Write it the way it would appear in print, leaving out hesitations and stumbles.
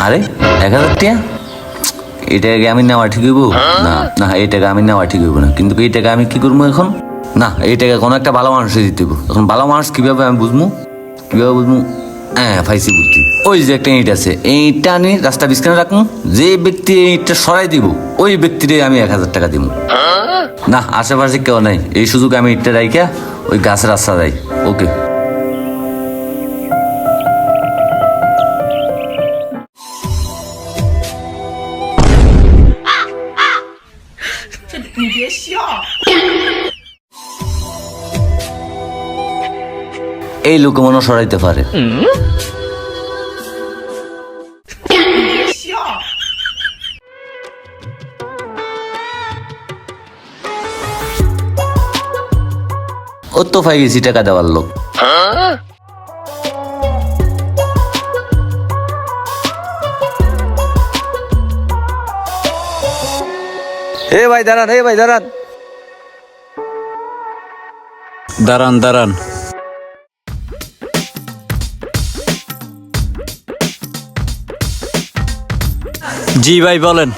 আরে 1,000 টাকা এই টাকা আমি নেওয়া ঠিক হইব না? না এই টাকা আমি নেওয়া ঠিক হইব না, কিন্তু এই টাকা আমি কি করবো এখন? না এই টাকা কোনো একটা ভালো মানুষে দিতে হইব। এখন ভালো মানুষ কিভাবে আমি বুঝবো? কিভাবে বুঝবো? হ্যাঁ ফাইসি বুদ্ধি। ওই যে একটা ইট আছে, এই ইটটা আনি রাস্তা বিস্কানে রাখুন, যে ব্যক্তি এই ইটটা সরাই দিব ওই ব্যক্তিরে আমি 1,000 টাকা দিব। না আশেপাশে কেউ নাই, এই সুযোগ আমি ইটটা রাইখা ওই গাছের রাস্তা যাই। ওকে। এই লোক মনে হয় সরাইতে পারে। ও তো পাই গেছি টাকা দেওয়ার লোক। হে ভাই দাঁড়ান, হে ভাই দাঁড়ান, দাঁড়ান দাঁড়ান। জি ভাই বলেন।